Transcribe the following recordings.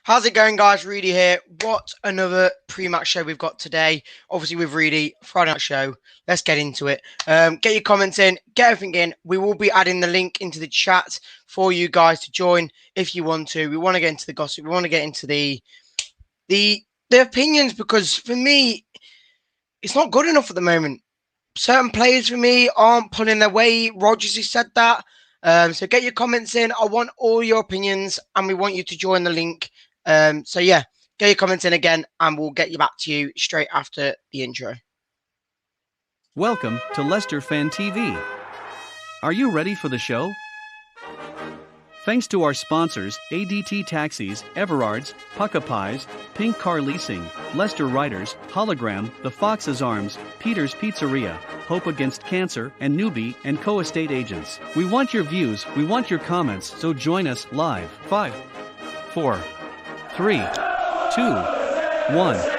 How's it going, guys? Reedy here. What another pre-match show we've got today. Obviously with Reedy, Friday night show. Let's get into it. Get your comments in, get everything in. We will be adding the link into the chat for you guys to join if you want to. We want to get into the gossip. We want to get into the opinions, because for me, it's not good enough at the moment. Certain players for me aren't pulling their weight. Rodgers has said that. So get your comments in. I want all your opinions, and we want you to join the link. So yeah, get your comments in again, and we'll get you back to you straight after the intro. Welcome to Leicester Fan TV. Are you ready for the show? Thanks to our sponsors, ADT Taxis, Everards, Pukka Pies, Pink Car Leasing, Leicester Riders, Hollogram, The Fox's Arms, Peter's Pizzeria, Hope Against Cancer, and Newby Co estate agents. We want your views, we want your comments, so join us live. 5, 4, 3, 2, 1.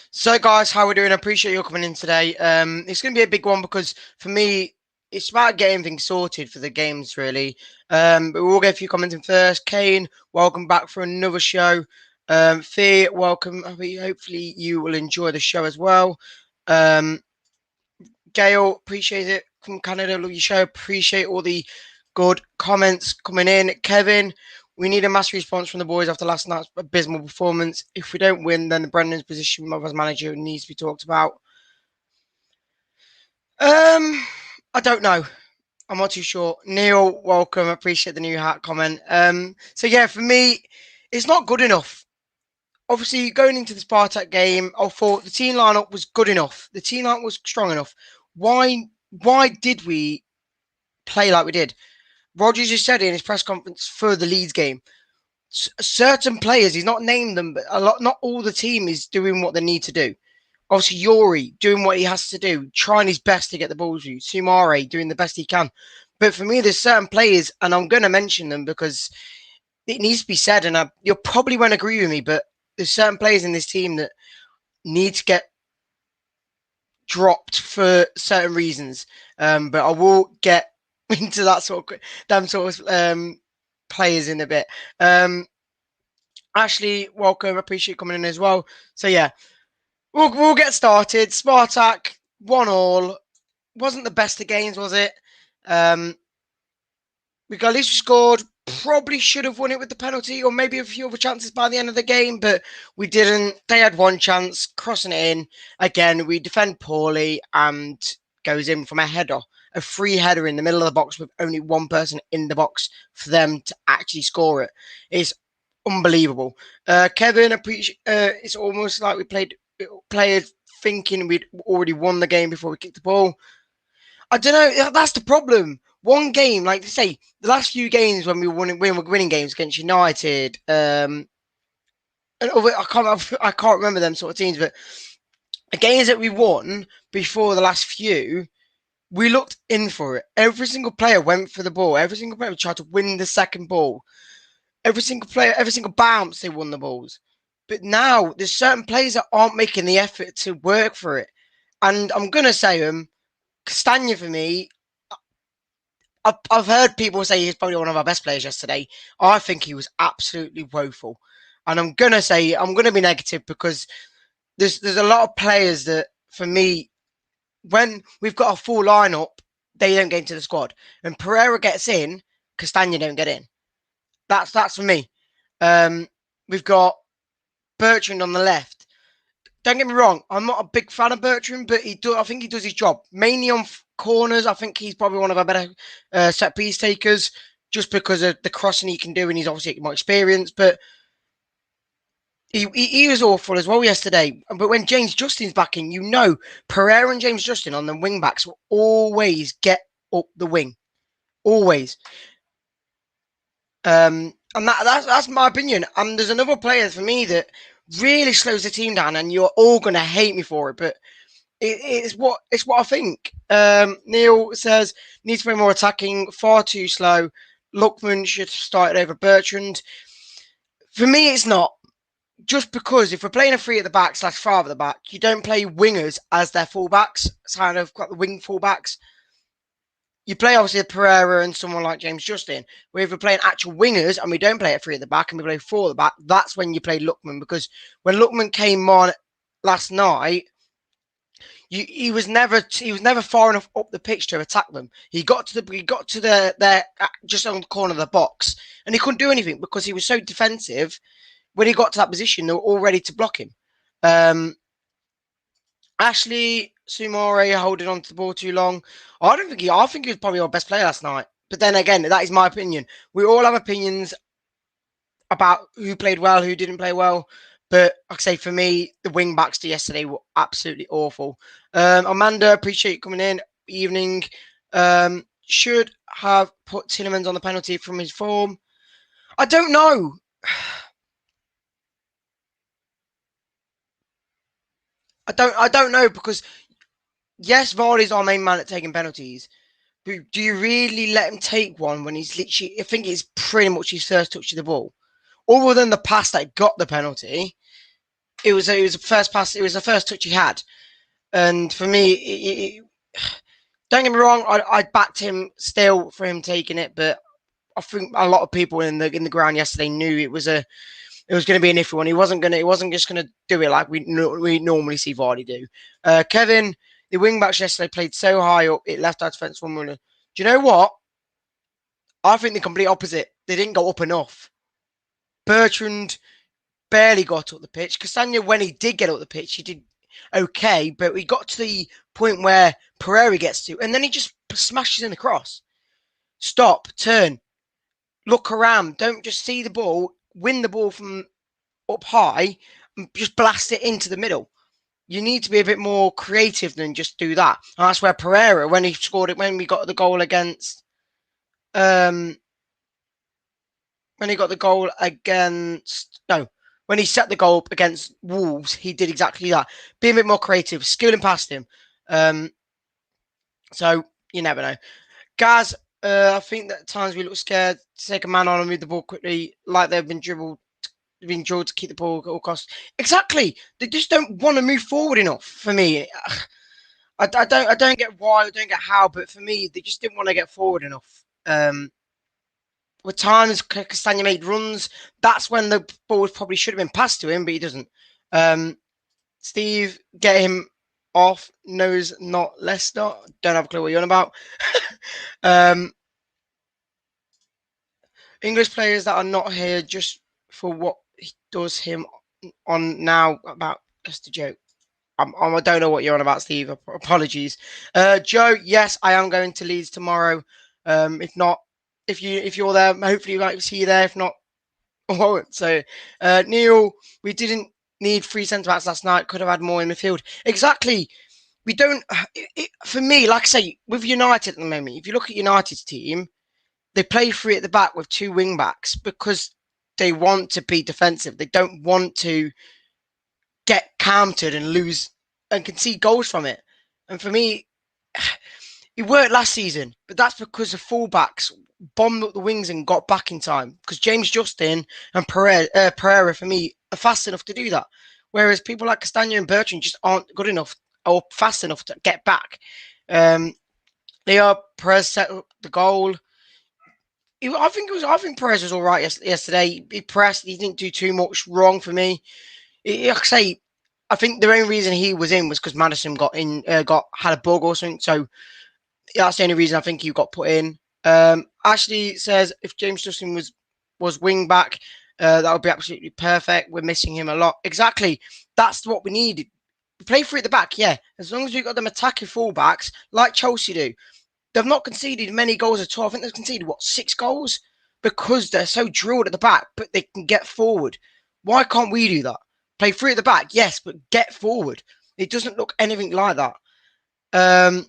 So guys, how we doing? I appreciate you coming in today. It's going to be a big one because for me, it's about getting things sorted for the games, really. But we'll get a few comments in first. Kane, welcome back for another show. Fee, welcome. Hopefully you will enjoy the show as well. Gail, appreciate it from Canada. Love your show. Appreciate all the good comments coming in. Kevin, we need a mass response from the boys after last night's abysmal performance. If we don't win, then the Brendan's position as manager needs to be talked about. I don't know. I'm not too sure. Neil, welcome. Appreciate the new hat comment. So yeah, for me, it's not good enough. Obviously, going into the Spartak game, I thought the team lineup was good enough. The team lineup was strong enough. Why did we play like we did? Rodgers just said in his press conference for the Leeds game, certain players, he's not named them, but not all the team is doing what they need to do. Obviously, Yuri doing what he has to do, trying his best to get the balls through. Sumare doing the best he can. But for me, there's certain players, and I'm going to mention them because it needs to be said, and you probably won't agree with me, but there's certain players in this team that need to get dropped for certain reasons. But I will get into that sort of players in a bit. Ashley, welcome. Appreciate you coming in as well. So yeah, we'll get started. Spartak 1-1. Wasn't the best of games, was it? At least we scored. Probably should have won it with the penalty, or maybe a few other chances by the end of the game, but we didn't. They had one chance, crossing it in. Again, we defend poorly and goes in from a header. A free header in the middle of the box with only one person in the box for them to actually score it. It's unbelievable. Kevin, it's almost like we played players thinking we'd already won the game before we kicked the ball. I don't know. That's the problem. One game, like they say, the last few games when we were winning games against United, and I can't remember them sort of teams, but the games that we won before the last few, we looked in for it. Every single player went for the ball. Every single player tried to win the second ball. Every single player, every single bounce, they won the balls. But now there's certain players that aren't making the effort to work for it. And I'm going to say Castagna for me, I've heard people say he's probably one of our best players yesterday. I think he was absolutely woeful. And I'm going to be negative because there's a lot of players that, for me, when we've got a full lineup, they don't get into the squad. When Pereira gets in, Castagna don't get in. That's for me. We've got Bertrand on the left. Don't get me wrong, I'm not a big fan of Bertrand, but I think he does his job. Mainly on corners, I think he's probably one of our better set piece takers, just because of the crossing he can do, and he's obviously more experienced. But he was awful as well yesterday. But when James Justin's back in, Pereira and James Justin on the wing backs will always get up the wing, always. And that's my opinion. And there's another player for me that really slows the team down, and you're all going to hate me for it, but it's what I think. Neil says needs to be more attacking, far too slow. Lookman should have started over Bertrand. For me, it's not. just because if we're playing a 3 at the back / 5 at the back, you don't play wingers as their fullbacks, kind of got the wing fullbacks. You play obviously a Pereira and someone like James Justin. Where if we're playing actual wingers and we don't play a 3 at the back and we play 4 at the back, that's when you play Lookman. Because when Lookman came on last night, he was never far enough up the pitch to attack them. He got to the just on the corner of the box, and he couldn't do anything because he was so defensive. When he got to that position, they were all ready to block him. Ashley Sumare holding on to the ball too long. I think he was probably our best player last night. But then again, that is my opinion. We all have opinions about who played well, who didn't play well. But like I say, for me, the wing backs to yesterday were absolutely awful. Amanda, appreciate you coming in. Evening. Should have put Tillemans on the penalty from his form. I don't know. I don't know because yes, Vardy's our main man at taking penalties. But do you really let him take one when he's literally? I think it's pretty much his first touch of the ball. Other than the pass that got the penalty, it was a first pass. It was the first touch he had, and for me, don't get me wrong. I backed him still for him taking it, but I think a lot of people in the ground yesterday knew it was going to be an iffy one. He wasn't just going to do it like we normally see Vardy do. Kevin, the wing backs yesterday played so high up, it left our defence one runner. Do you know what? I think the complete opposite. They didn't go up enough. Bertrand barely got up the pitch. Castagna, when he did get up the pitch, he did okay, but we got to the point where Pereira gets to, and then he just smashes in the cross. Stop, turn, look around. Don't just see the ball, win the ball from up high, and just blast it into the middle. You need to be a bit more creative than just do that. And that's where Pereira, when he scored it, when we got the goal against, when he set the goal up against Wolves, he did exactly that. Be a bit more creative, skilling past him. So you never know. Gaz, I think that at times we look scared to take a man on and move the ball quickly, like they've been drilled to keep the ball at all costs. Exactly. They just don't want to move forward enough for me. I don't get why, I don't get how, but for me, they just didn't want to get forward enough. With times Castagna made runs, that's when the ball probably should have been passed to him, but he doesn't. Steve, get him off. Knows not Leicester. Don't have a clue what you're on about. English players that are not here just for what he does him on now about just a joke. I don't know what you're on about, Steve. Apologies. Joe, yes, I am going to Leeds tomorrow. If not, if you're there, hopefully I might see you there. If not, I won't. So, Neil, we didn't need 3 centre backs last night. Could have had more in midfield. Exactly. We don't. For me, like I say, with United at the moment, if you look at United's team, they play 3 at the back with 2 wing backs because they want to be defensive. They don't want to get countered and lose and concede goals from it. And for me, it worked last season, but that's because the fullbacks bombed up the wings and got back in time. Because James Justin and Pereira, for me, are fast enough to do that. Whereas people like Castagna and Bertrand just aren't good enough or fast enough to get back. Perez set up the goal. I think Perez was all right yesterday. He pressed. He didn't do too much wrong for me. Like I say, I think the only reason he was in was because Madison had a bug or something. So that's the only reason I think he got put in. Ashley says if James Justin was wing back, that would be absolutely perfect. We're missing him a lot. Exactly. That's what we needed. We play 3 at the back, yeah. As long as we've got them attacking fullbacks like Chelsea do. They've not conceded many goals at all. I think they've conceded, 6 goals? Because they're so drilled at the back, but they can get forward. Why can't we do that? Play 3 at the back, yes, but get forward. It doesn't look anything like that.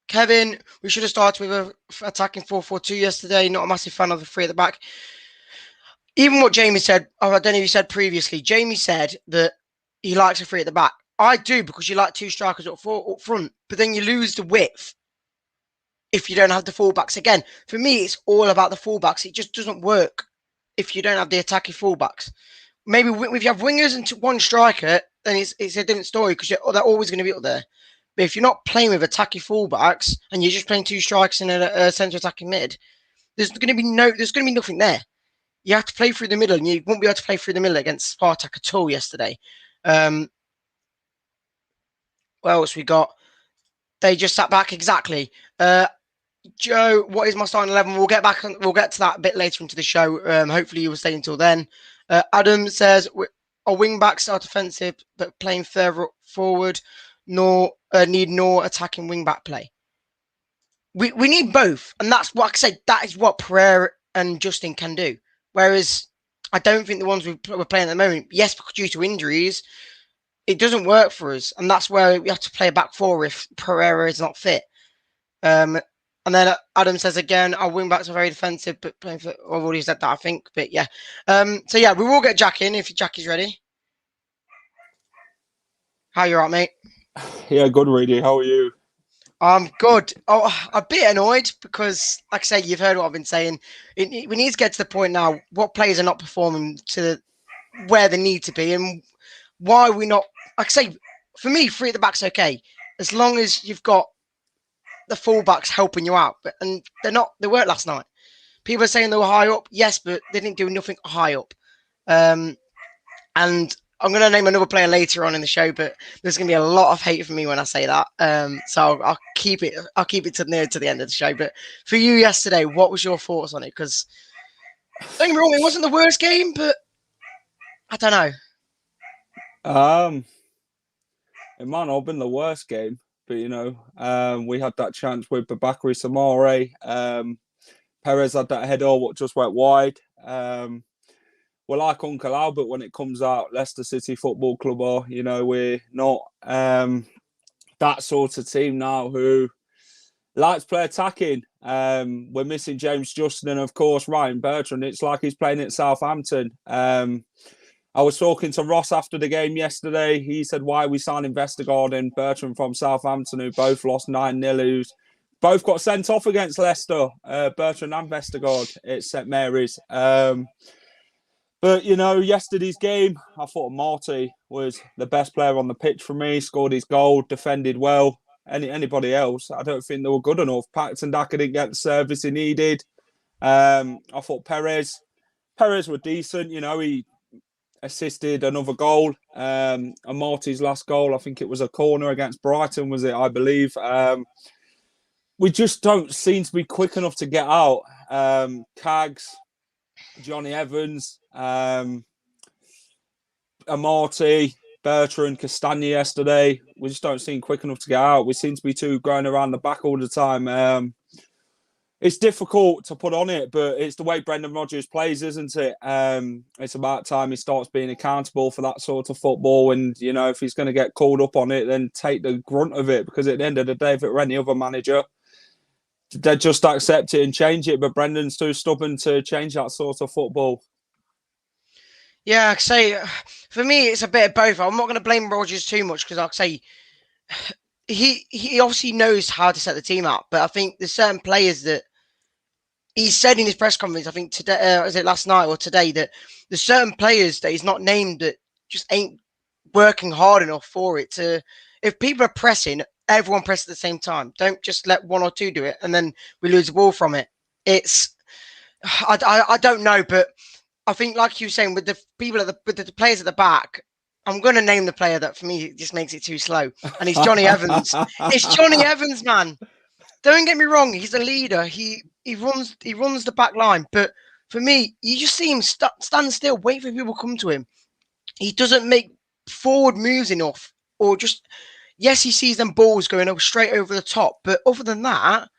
Kevin, we should have started with attacking 4-4-2 yesterday. Not a massive fan of the 3 at the back. Even what Jamie said, I don't know if you said previously, Jamie said that he likes a 3 at the back. I do, because you like 2 strikers up front, but then you lose the width if you don't have the fullbacks again. For me, it's all about the fullbacks. It just doesn't work. if you don't have the attacking fullbacks. Maybe if you have wingers and one striker, then it's a different story because they're always going to be up there. But if you're not playing with attacking fullbacks and you're just playing 2 strikers in a centre attacking mid, there's going to be nothing there. You have to play through the middle, and you won't be able to play through the middle against Spartak at all yesterday. What else we got? They just sat back exactly. Joe, what is my starting 11? We'll get to that a bit later into the show. Hopefully you will stay until then. Adam says our wing backs are defensive, but playing further forward, need attacking wing back play. We need both, and that's what I said. That is what Pereira and Justin can do. Whereas I don't think the ones we're playing at the moment, yes, due to injuries, it doesn't work for us, and that's where we have to play a back four if Pereira is not fit. And then Adam says again, our wing backs are very defensive, but playing for. I've already said that, I think, but yeah. So yeah, we will get Jack in if Jack is ready. How you at, mate? Yeah, good, Reedy. How are you? I'm good. Oh, a bit annoyed because, like I say, you've heard what I've been saying. We need to get to the point now. What players are not performing to where they need to be, and why we not? Like I say, for me, 3 at the back's okay, as long as you've got the fullbacks helping you out. And they're not. They weren't last night. People are saying they were high up, yes, but they didn't do nothing high up. And I'm going to name another player later on in the show, but there's going to be a lot of hate for me when I say that. So I'll keep it to near to the end of the show. But for you yesterday, what was your thoughts on it? Because don't get me wrong, it wasn't the worst game, but I don't know. It might not have been the worst game, but we had that chance with Babakary Samare. Perez had that header what just went wide. We're like Uncle Albert when it comes out, Leicester City Football Club, or, we're not that sort of team now who likes to play attacking. We're missing James Justin and, of course, Ryan Bertrand. It's like he's playing at Southampton. I was talking to Ross after the game yesterday. He said, why are we signing Vestergaard and Bertrand from Southampton, who both lost 9-0, who's both got sent off against Leicester, Bertrand and Vestergaard at St Mary's. But, yesterday's game, I thought Marty was the best player on the pitch for me, scored his goal, defended well. Anybody else, I don't think they were good enough. Paxton Daka didn't get the service he needed. I thought Perez were decent. He assisted another goal. And Marty's last goal, I think it was a corner against Brighton, was it? I believe. We just don't seem to be quick enough to get out. Cags, Johnny Evans, Marty, Bertrand, Castagna yesterday. We just don't seem quick enough to get out. We seem to be going around the back all the time. It's difficult to put on it, but it's the way Brendan Rodgers plays, isn't it? It's about time he starts being accountable for that sort of football. And, if he's going to get called up on it, then take the grunt of it. Because at the end of the day, if it were any other manager, they'd just accept it and change it. But Brendan's too stubborn to change that sort of football. Yeah, I'd say for me, it's a bit of both. I'm not going to blame Rodgers too much because I'd say he obviously knows how to set the team up. But I think there's certain players that he said in his press conference, I think today, was it last night or today, that there's certain players that he's not named that just ain't working hard enough for it. If people are pressing, everyone press at the same time. Don't just let 1 or 2 do it and then we lose the ball from it. I don't know, but I think, like you were saying, with the people with the players at the back, I'm going to name the player that for me just makes it too slow, and it's Johnny Evans. It's Johnny Evans, man. Don't get me wrong; he's a leader. He runs the back line, but for me, you just see him stand still, wait for people to come to him. He doesn't make forward moves enough, or just yes, he sees them balls going straight over the top, but other than that,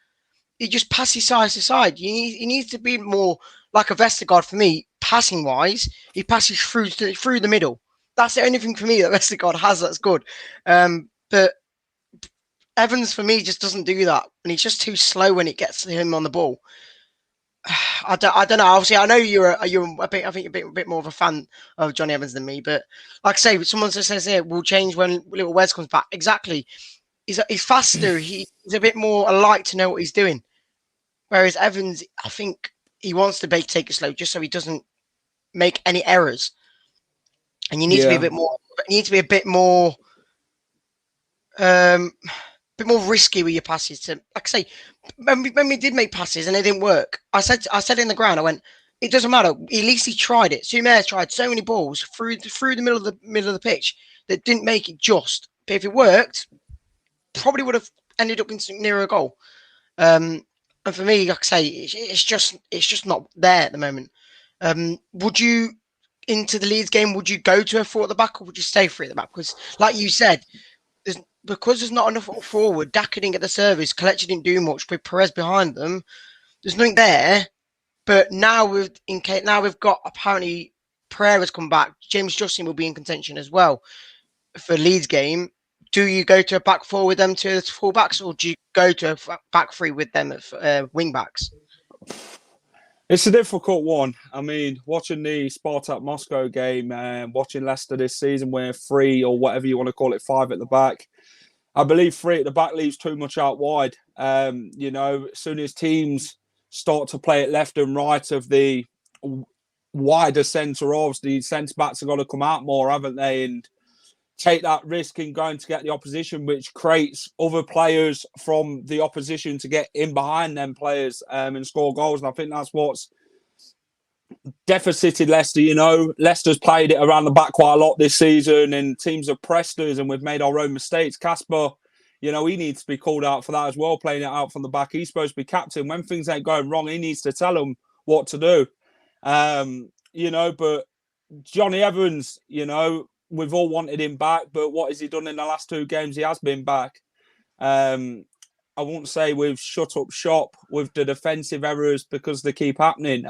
he just passes side to side. He needs to be more like a Vestergaard for me, passing wise. He passes through the middle. That's the only thing for me that Vestergaard has that's good. But Evans for me just doesn't do that, and he's just too slow when it gets to him on the ball. I don't know. Obviously, I know you're a bit more of a fan of Johnny Evans than me, but like I say, someone says here will change when little Wes comes back. Exactly. He's faster. He's a bit more alike to know what he's doing. Whereas Evans, I think he wants to take it slow just so he doesn't make any errors. And you need to be a bit more. You need to be a bit more risky with your passes. To, like I say, when we did make passes and they didn't work, I said in the ground, I went, it doesn't matter. At least he tried it. Soumare's tried so many balls through the middle of the pitch that didn't make it just. But if it worked, probably would have ended up near a goal. And for me, like I say, it's just not there at the moment. Would you, into the Leeds game, would you go to a 4 at the back, or would you stay 3 at the back? Because, like you said, there's not enough forward. Daka didn't get the service. Kelechi didn't do much with Perez behind them. There's nothing there. But now we've got, apparently Pereira's come back. James Justin will be in contention as well for Leeds game. Do you go to a back 4 with them to full backs, or do you go to a back 3 with them at wing backs? It's a difficult one. I mean, watching the Spartak Moscow game and watching Leicester this season, where 3 or whatever you want to call it, 5 at the back, I believe 3 at the back leaves too much out wide. You know, as soon as teams start to play it left and right of the wider centre halves, the centre backs have got to come out more, haven't they? And take that risk in going to get the opposition, which creates other players from the opposition to get in behind them players and score goals. And I think that's what's deficited Leicester. You know, Leicester's played it around the back quite a lot this season, and teams have pressed us, and we've made our own mistakes. Casper, you know, he needs to be called out for that as well, playing it out from the back. He's supposed to be captain. When things ain't going wrong, he needs to tell them what to do. You know, but Johnny Evans, you know, we've all wanted him back, but what has he done in the last 2 games? He has been back. I won't say we've shut up shop with the defensive errors because they keep happening.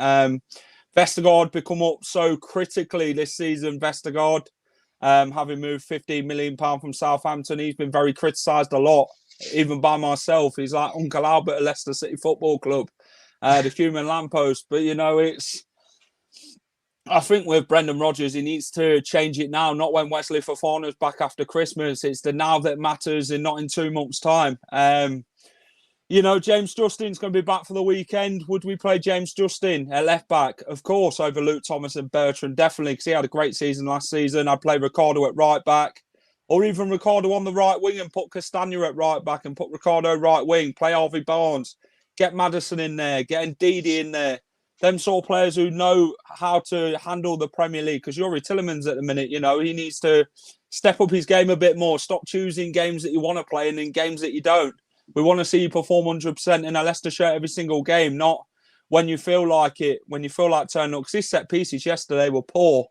Vestergaard become up so critically this season. Vestergaard, having moved £15 million from Southampton, he's been very criticised a lot, even by myself. He's like Uncle Albert at Leicester City Football Club, the human lamppost. But, you know, I think with Brendan Rodgers, he needs to change it now, not when Wesley Fofana's back after Christmas. It's the now that matters and not in 2 months' time. You know, James Justin's going to be back for the weekend. Would we play James Justin at left back? Of course, over Luke Thomas and Bertrand, definitely, because he had a great season last season. I'd play Ricardo at right back, or even Ricardo on the right wing and put Castagna at right back and put Ricardo right wing, play Harvey Barnes, get Maddison in there, get Ndidi in there. Them sort of players who know how to handle the Premier League. Because Yuri Tillemans at the minute, you know, he needs to step up his game a bit more. Stop choosing games that you want to play and in games that you don't. We want to see you perform 100% in a Leicester shirt every single game, not when you feel like it, when you feel like turning up. Because his set pieces yesterday were poor.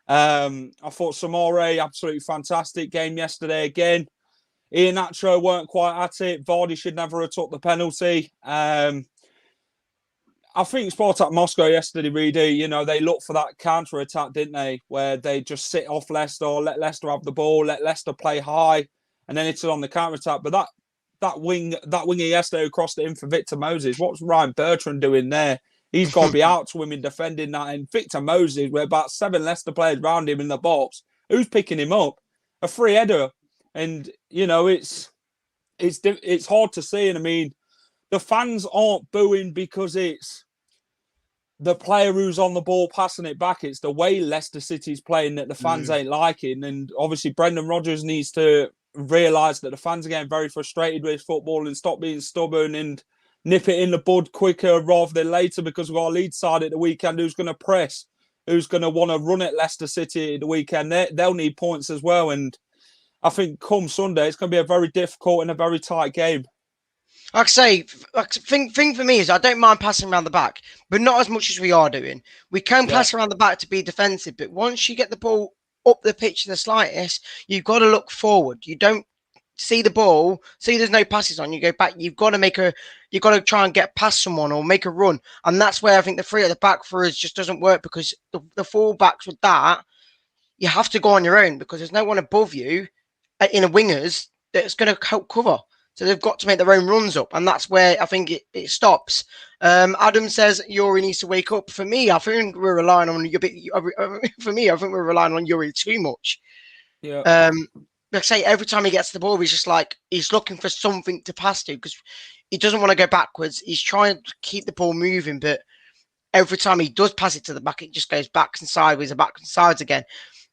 I thought Samore, absolutely fantastic game yesterday again. Iheanacho weren't quite at it. Vardy should never have took the penalty. I think Spartak Moscow yesterday, Reedy, you know, they looked for that counter-attack, didn't they? Where they just sit off Leicester, let Leicester have the ball, let Leicester play high, and then it's on the counter-attack. But that winger yesterday who crossed it in for Victor Moses, what's Ryan Bertrand doing there? He's got to be out to him in defending that. And Victor Moses, with about 7 Leicester players around him in the box, who's picking him up? A free header. And, you know, it's hard to see. And, I mean, the fans aren't booing because it's the player who's on the ball passing it back. It's the way Leicester City's playing that the fans ain't liking. And obviously Brendan Rodgers needs to realise that the fans are getting very frustrated with football and stop being stubborn and nip it in the bud quicker rather than later, because we've got a Leeds side at the weekend who's going to press, who's going to want to run at Leicester City at the weekend. They'll need points as well. And I think come Sunday, it's going to be a very difficult and a very tight game. Like I say, thing for me is I don't mind passing around the back, but not as much as we are doing. We can pass around the back to be defensive, but once you get the ball up the pitch the slightest, you've got to look forward. You don't see the ball, see there's no passes on, you go back. You've got to try and get past someone or make a run, and that's where I think the 3 at the back for us just doesn't work, because the full backs with that, you have to go on your own because there's no one above you in a wingers that's going to help cover. So they've got to make their own runs up, and that's where I think it stops. Adam says Yuri needs to wake up. For me, I think we're relying on we're relying on Yuri too much. Yeah. Like I say, every time he gets the ball, he's just like he's looking for something to pass to because he doesn't want to go backwards. He's trying to keep the ball moving, but every time he does pass it to the back, it just goes back and sideways and back and sides again.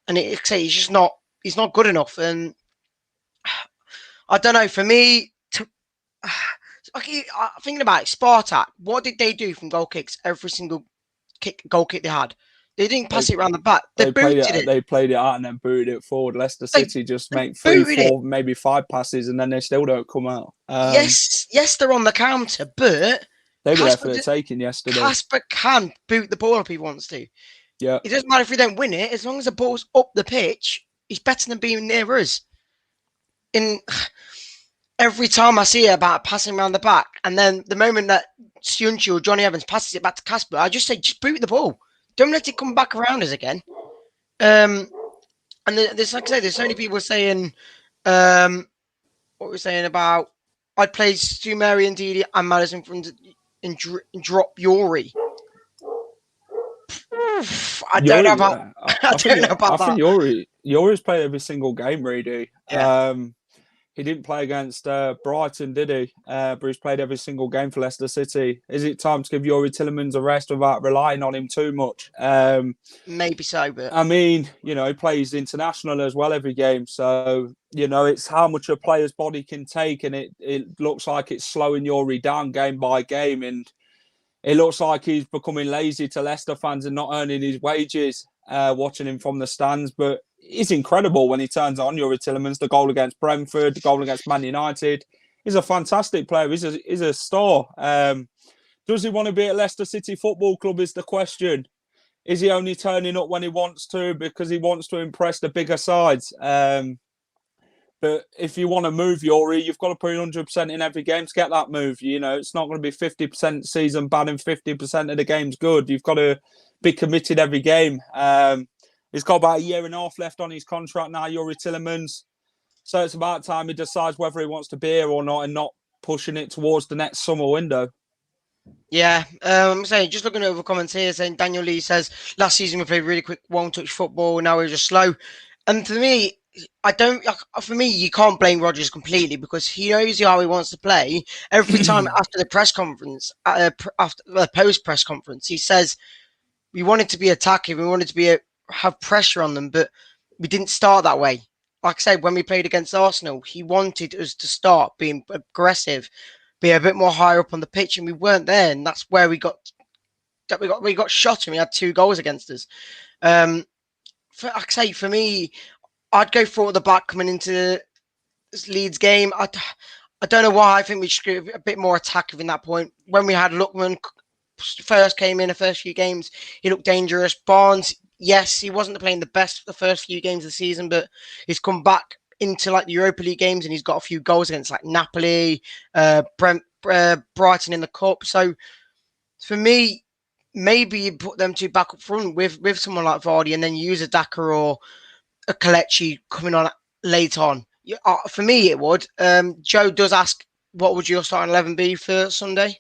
And he's just not, he's not good enough. And I don't know, for me, thinking about it, Spartak, what did they do from goal kicks? Every single goal kick they had, they didn't pass it around the back. They booted it. They played it out and then booted it forward. Leicester City just make 3, 4, maybe 5 passes, and then they still don't come out. Yes, they're on the counter, but they were there for the taking yesterday. Kasper can boot the ball if he wants to. Yeah, it doesn't matter if we don't win it, as long as the ball's up the pitch. He's better than being near us. Every time I see it about passing around the back, and then the moment that Sionchu or Johnny Evans passes it back to Kasper, I just say, just boot the ball. Don't let it come back around us again. And there's, like I say, there's so many people saying, what we're saying about, I'd play Stu Mary and Didi and Madison and drop Yori. I don't know about that. I think Yori's played every single game, Reedy. Yeah. He didn't play against Brighton, did he? But he's played every single game for Leicester City. Is it time to give Yori Tillemans a rest without relying on him too much? Maybe so, but... I mean, you know, he plays international as well every game. So, you know, it's how much a player's body can take. And it looks like it's slowing Yori down game by game. And it looks like he's becoming lazy to Leicester fans and not earning his wages watching him from the stands. But it's incredible when he turns on. Yuri Tillemans, the goal against Brentford, the goal against Man United. He's a fantastic player. He's a star. Does he want to be at Leicester City Football Club is the question. Is he only turning up when he wants to because he wants to impress the bigger sides? But if you want to move Yuri, you've got to put 100% in every game to get that move. You know, it's not going to be 50% season bad and 50% of the game's good. You've got to be committed every game. He's got about 1.5 years left on his contract now, Yuri Tillemans. So it's about time he decides whether he wants to be here or not and not pushing it towards the next summer window. Yeah, I'm saying, just looking over comments here, saying Daniel Lee says, last season we played really quick one-touch football, now we're just slow. And for me, you can't blame Rodgers completely because he knows how he wants to play. Every time after the press conference, after the post-press conference, he says, we wanted to be attacking, we wanted to have pressure on them, but we didn't start that way. Like I said, when we played against Arsenal, he wanted us to start being aggressive, be a bit more higher up on the pitch, and we weren't there, and that's where we got shot, and we had 2 goals against us. Like I say, for me, I'd go for the back coming into this Leeds game. I don't know why. I think we should be a bit more attacking in that point. When we had Lookman first came in the first few games, he looked dangerous. Barnes, yes, he wasn't playing the best the first few games of the season, but he's come back into like the Europa League games and he's got a few goals against like Napoli, Brighton in the Cup. So for me, maybe you put them 2 back up front with someone like Vardy and then use a Daka or a Kelechi coming on late on. For me, it would. Joe does ask, what would your starting 11 be for Sunday?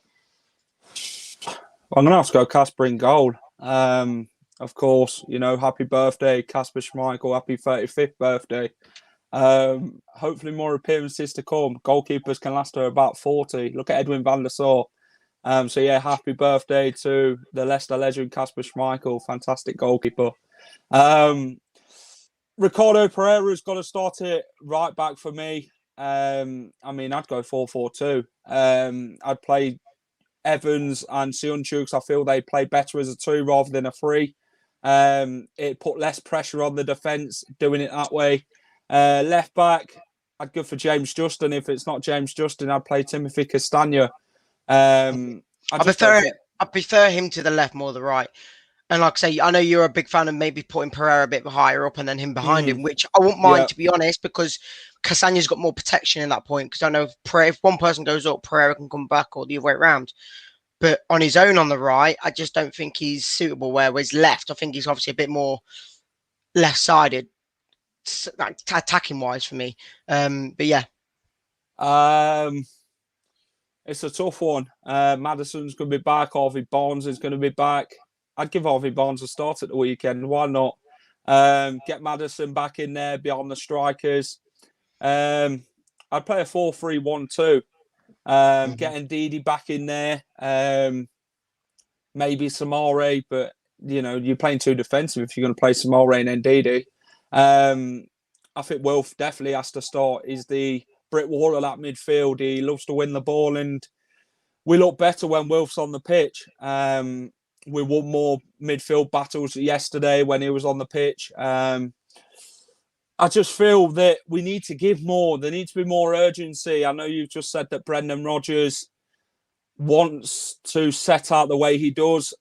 I'm going to have to go Kasper in goal. Of course, you know, happy birthday, Kasper Schmeichel. Happy 35th birthday. Hopefully more appearances to come. Goalkeepers can last to about 40. Look at Edwin van der Sar. So, yeah, happy birthday to the Leicester legend, Kasper Schmeichel. Fantastic goalkeeper. Ricardo Pereira's got to start it right back for me. I mean, I'd go 4-4-2. I'd play Evans and Sionchu because I feel they play better as a 2 rather than a 3. It put less pressure on the defence doing it that way. Left back, I'd go for James Justin. If it's not James Justin, I'd play Timothy Castagna. I prefer him to the left more than the right. And like I say, I know you're a big fan of maybe putting Pereira a bit higher up and then him behind him, which I wouldn't mind, to be honest, because Castagna's got more protection in that point. Because I know if one person goes up, Pereira can come back or the other way around. But on his own on the right, I just don't think he's suitable. Whereas left, I think he's obviously a bit more left-sided, like attacking-wise for me. But yeah. It's a tough one. Maddison's going to be back. Harvey Barnes is going to be back. I'd give Harvey Barnes a start at the weekend. Why not? Get Maddison back in there beyond the strikers. I'd play a 4-3-1-2. Getting Didi back in there. maybe Samare, but you're playing too defensive if you're going to play Samare and Ndidi. I think Wilf definitely has to start. He's the brick wall of that midfield. He loves to win the ball, and we look better when Wilf's on the pitch. We won more midfield battles yesterday when he was on the pitch. I just feel that we need to give more. There needs to be more urgency. I know you've just said that Brendan Rodgers wants to set out the way he does,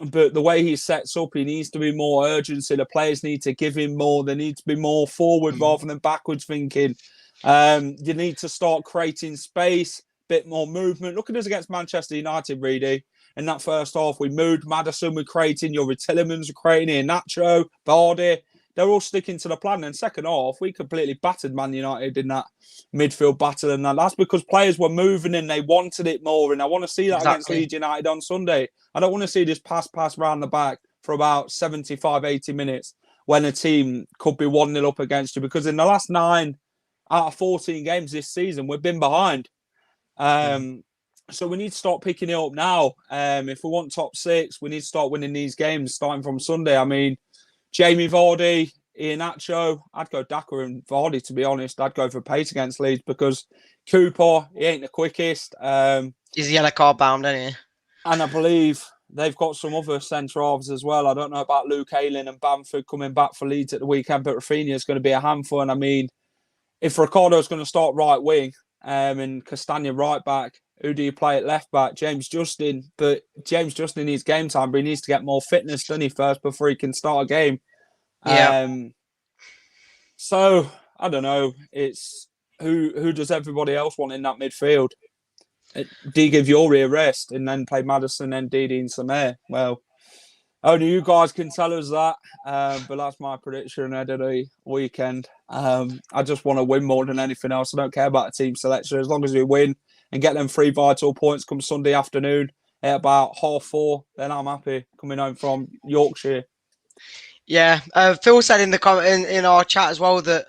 but the way he sets up, he needs to be more urgency. The players need to give him more. There needs to be more forward rather than backwards thinking. You need to start creating space, bit more movement. Look at us against Manchester United, Reedy. In that first half, we moved. Madison were creating. Your Tillemans were creating. Nacho, Vardy. They're all sticking to the plan. And second half, we completely battered Man United in that midfield battle. And that's because players were moving and they wanted it more. And I want to see that against Leeds United on Sunday. I don't want to see this pass round the back for about 75, 80 minutes when a team could be 1-0 up against you. Because in the last 9 out of 14 games this season, we've been behind. So we need to start picking it up now. If we want top 6, we need to start winning these games starting from Sunday. I mean, Jamie Vardy, Iheanacho, I'd go Daka and Vardy, to be honest. I'd go for pace against Leeds because Cooper, he ain't the quickest. He's yellow card bound, isn't he? And I believe they've got some other centre-halves as well. I don't know about Luke Ayling and Bamford coming back for Leeds at the weekend, but Rafinha is going to be a handful. And I mean, if Ricardo's going to start right wing and Castagna right back, who do you play at left back? James Justin. But James Justin needs game time, but he needs to get more fitness, doesn't he, first before he can start a game. Yeah. So, I don't know. It's who does everybody else want in that midfield? Do you give Yuri a rest and then play Madison and Ndidi and Samir? Well, only you guys can tell us that. But that's my prediction ahead of the weekend. I just want to win more than anything else. I don't care about the team selection. As long as we win and get them 3 vital points come Sunday afternoon at about 4:30, then I'm happy coming home from Yorkshire. Yeah, Phil said in the in our chat as well that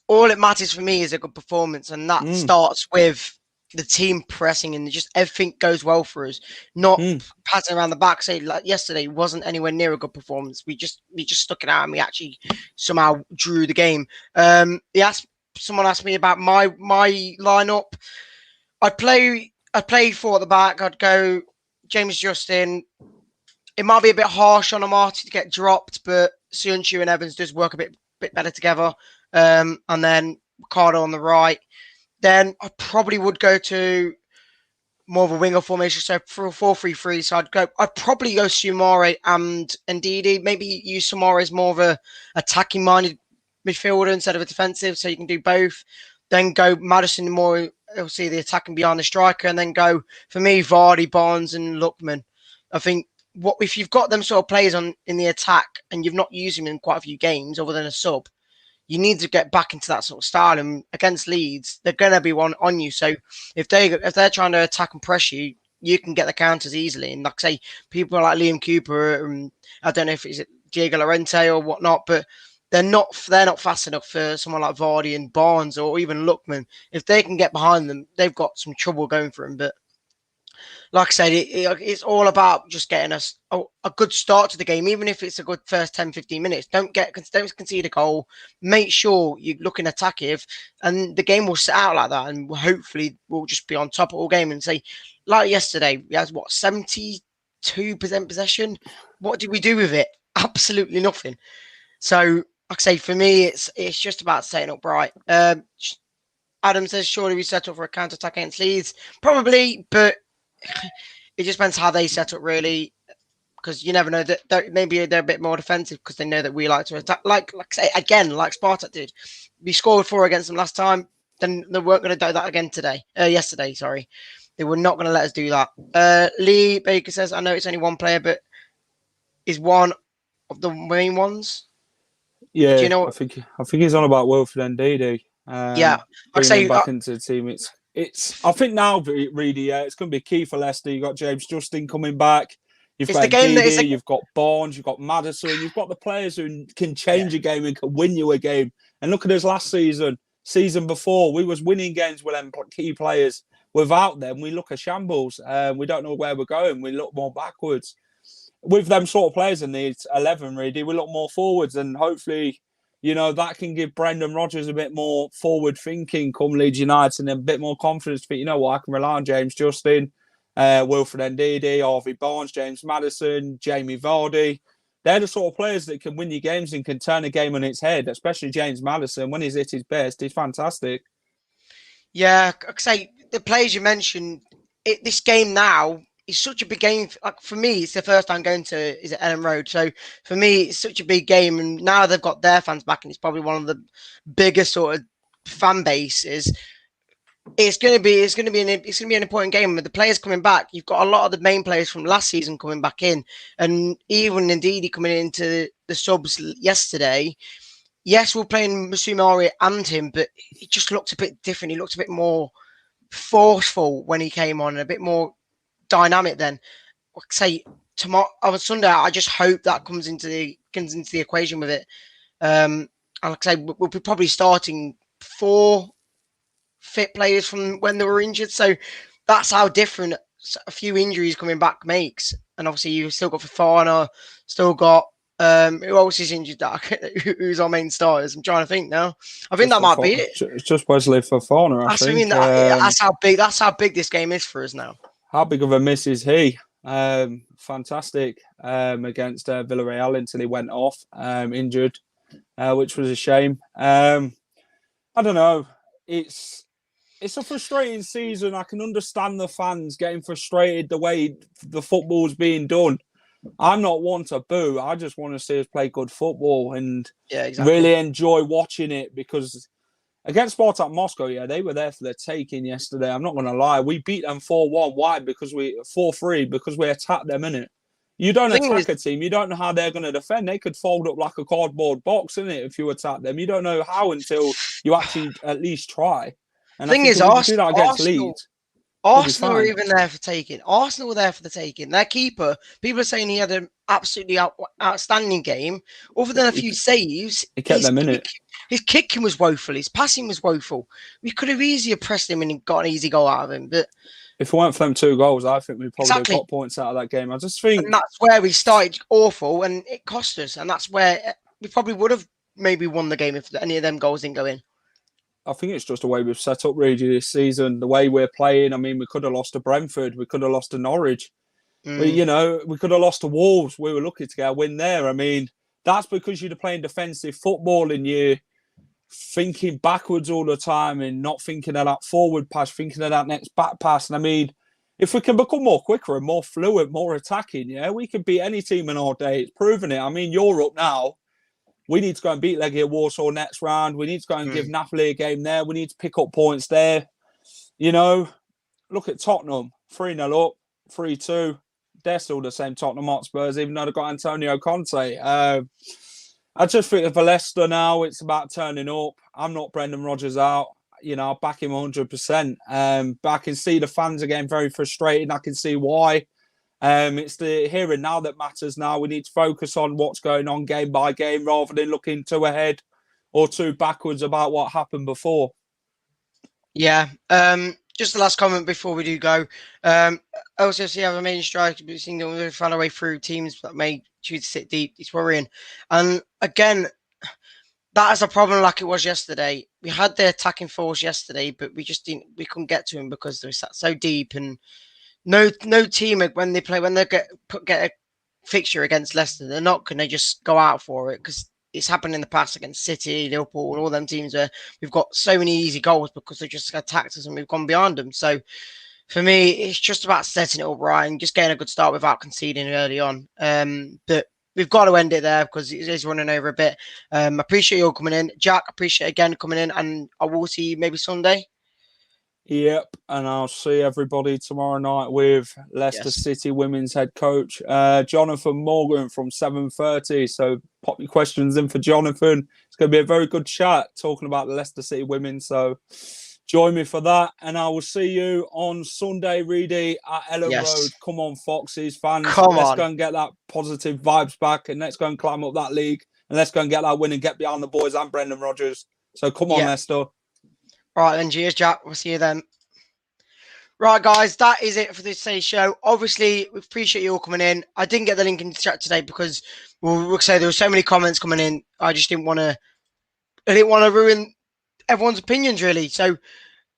all it matters for me is a good performance, and that starts with the team pressing and just everything goes well for us. Not patting around the back. Say like yesterday wasn't anywhere near a good performance. We just stuck it out and we actually somehow drew the game. Someone asked me about my lineup. I'd play 4 at the back. I'd go James Justin. It might be a bit harsh on Amati to get dropped, but Sunchu and Evans does work a bit better together. And then Ricardo on the right. Then I probably would go to more of a winger formation, so for a 4-3-3. So I'd probably go Sumare and Ndidi. Maybe use Sumare as more of a attacking minded midfielder instead of a defensive, so you can do both. Then go Madison more, obviously the attacking behind the striker, and then go for me Vardy, Barnes, and Lookman. I think if you've got them sort of players in the attack and you've not used them in quite a few games other than a sub, you need to get back into that sort of style. And against Leeds, they're going to be one on you. So if they're trying to attack and press you, you can get the counters easily. And like I say, people like Liam Cooper, I don't know if it's Diego Llorente or whatnot, but they're not fast enough for someone like Vardy and Barnes or even Lookman. If they can get behind them, they've got some trouble going for them. But like I said, it's all about just getting us a good start to the game, even if it's a good first 10, 15 minutes. Don't concede a goal. Make sure you're looking attackive, and the game will set out like that. And hopefully we'll just be on top of all game and say, like yesterday, we had 72% possession. What did we do with it? Absolutely nothing. So, like I say, for me, it's just about setting up right. Adam says, surely we set up for a counter-attack against Leeds. Probably, but it just depends how they set up, really, because you never know that maybe they're a bit more defensive because they know that we like to attack. Like I say, again, like Spartak did. We scored 4 against them last time. Then they weren't going to do that again yesterday, sorry. They were not going to let us do that. Lee Baker says, I know it's only one player, but is one of the main ones. Yeah, do you know I think he's on about Wilfred Ndidi. Yeah, I say back into the team. It's. I think now, Reedy, it's going to be key for Leicester. You've got James Justin coming back. You've got Ndidi, you've got Barnes, you've got Madison. You've got the players who can change a game and can win you a game. And look at us last season before, we was winning games with them key players. without them, we look a shambles. We don't know where we're going. We look more backwards. With them sort of players in the 11, Reedy, we look more forwards, and hopefully, you know, that can give Brendan Rodgers a bit more forward thinking come Leeds United and a bit more confidence. But you know what? I can rely on James Justin, Wilfred Ndidi, Harvey Barnes, James Maddison, Jamie Vardy. They're the sort of players that can win you games and can turn a game on its head, especially James Maddison. When he's at his best, he's fantastic. Yeah, like I say, the players you mentioned, this game now is such a big game. Like for me, it's the first time going to Ellen Road. So for me, it's such a big game. And now they've got their fans back, and it's probably one of the biggest sort of fan bases. It's going to be an important game with the players coming back. You've got a lot of the main players from last season coming back in, and even indeed coming into the subs yesterday. Yes, we're playing Musumari and him, but he just looked a bit different. He looked a bit more forceful when he came on, and a bit more dynamic. Then, like say tomorrow on Sunday, I just hope that comes into the equation with it. And like I say, we'll be probably starting 4 fit players from when they were injured. So that's how different a few injuries coming back makes. And obviously you've still got Fofana, still got who else is injured? Who's our main starters? I'm trying to think now. I think that might be it. It's just Wesley Fofana, I think. I mean, that's how big this game is for us now. How big of a miss is he? Fantastic against Villarreal until he went off injured, which was a shame. I don't know. It's a frustrating season. I can understand the fans getting frustrated the way the football's being done. I'm not one to boo. I just want to see us play good football and really enjoy watching it, because against Spartak Moscow, they were there for the taking yesterday. I'm not going to lie. We beat them 4-1. Why? 4-3 because we attacked them, innit? You don't attack a team, you don't know how they're going to defend. They could fold up like a cardboard box, innit, if you attack them. You don't know how until you actually at least try. And the thing is, Arsenal are even there for taking. Arsenal were there for the taking. Their keeper, people are saying he had an absolutely outstanding game. Other than a few saves, he kept them in it. His kicking was woeful. His passing was woeful. We could have easier pressed him and got an easy goal out of him. But if it weren't for them 2 goals, I think we probably got points out of that game. I just think, and that's where we started awful, and it cost us. And that's where we probably would have maybe won the game if any of them goals didn't go in. I think it's just the way we've set up Reedy this season, the way we're playing. I mean, we could have lost to Brentford, we could have lost to Norwich, we could have lost to Wolves. We were lucky to get a win there. I mean, that's because you're playing defensive football and you're thinking backwards all the time and not thinking of that forward pass, thinking of that next back pass. And I mean, if we can become more quicker and more fluid, more attacking, we could beat any team in our day. It's proven it. I mean, Europe now. We need to go and beat Legia Warsaw next round. We need to go and give Napoli a game there. We need to pick up points there. You know, look at Tottenham. 3-0 up, 3-2. They're still the same Tottenham Hotspurs, even though they've got Antonio Conte. I just think for Leicester now, it's about turning up. I'm not Brendan Rodgers out. I'll back him 100%. But I can see the fans are getting very frustrated. I can see why. It's the here and now that matters now. We need to focus on what's going on game by game rather than looking 2 ahead or 2 backwards about what happened before. Yeah. Just the last comment before we do go. LCFC have a main strike, but seeing them we found our way through teams that may choose to sit deep. It's worrying. And again, that is a problem like it was yesterday. We had the attacking force yesterday, but we couldn't get to him because they sat so deep. And no team when they get a fixture against Leicester, they're not going to just go out for it, because it's happened in the past against City, Liverpool, and all them teams where we've got so many easy goals because they just attacked us and we've gone behind them. So for me, it's just about setting it up right and just getting a good start without conceding early on. But we've got to end it there because it is running over a bit. Appreciate you all coming in. Jack, appreciate again coming in, and I will see you maybe Sunday. Yep, and I'll see everybody tomorrow night with Leicester City women's head coach, Jonathan Morgan from 7:30. So pop your questions in for Jonathan. It's going to be a very good chat talking about the Leicester City women. So join me for that, and I will see you on Sunday, Reedy, at Ellen Road. Come on, Foxes fans. Let's go and get that positive vibes back, and let's go and climb up that league, and let's go and get that win and get behind the boys and Brendan Rodgers. So come on, Leicester. All right, then. Cheers, Jack. We'll see you then. Right, guys, that is it for this today's show. Obviously, we appreciate you all coming in. I didn't get the link in the chat today because we'll say there were so many comments coming in. I just didn't want to ruin everyone's opinions, really. So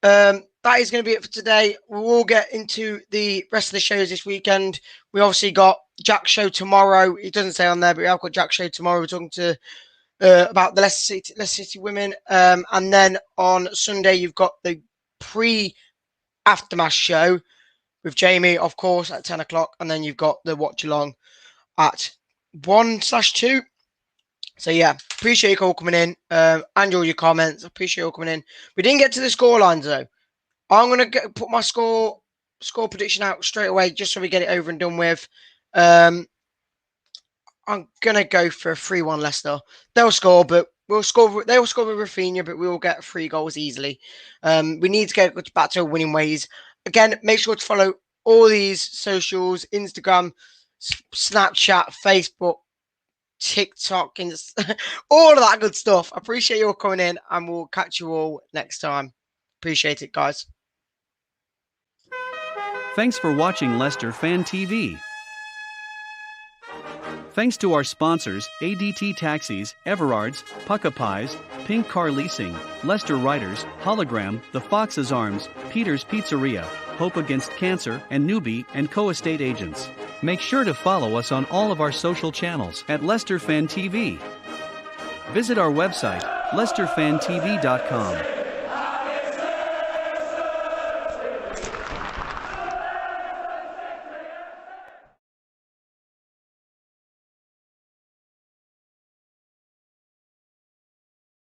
that is going to be it for today. We will get into the rest of the shows this weekend. We obviously got Jack's show tomorrow. It doesn't say on there, but we have got Jack's show tomorrow. We're talking to about the Leicester City women. And then on Sunday, you've got the aftermath show with Jamie, of course, at 10 o'clock. And then you've got the watch along at 1/2. So, yeah, appreciate you all coming in and all your comments. Appreciate you all coming in. We didn't get to the score lines, though. I'm going to put my score prediction out straight away just so we get it over and done with. I'm going to go for a 3-1 Leicester. They'll score, but they'll score with Rafinha, but we will get 3 goals easily. We need to get back to winning ways. Again, make sure to follow all these socials, Instagram, Snapchat, Facebook, TikTok, and all of that good stuff. I appreciate you all coming in, and we'll catch you all next time. Appreciate it, guys. Thanks for watching Leicester Fan TV. Thanks to our sponsors, ADT Taxis, Everards, Pukka Pies, Pink Car Leasing, Leicester Riders, Hollogram, The Fox's Arms, Peter's Pizzeria, Hope Against Cancer, and Newby Co estate agents. Make sure to follow us on all of our social channels at Leicester Fan TV. Visit our website, leicesterfantv.com.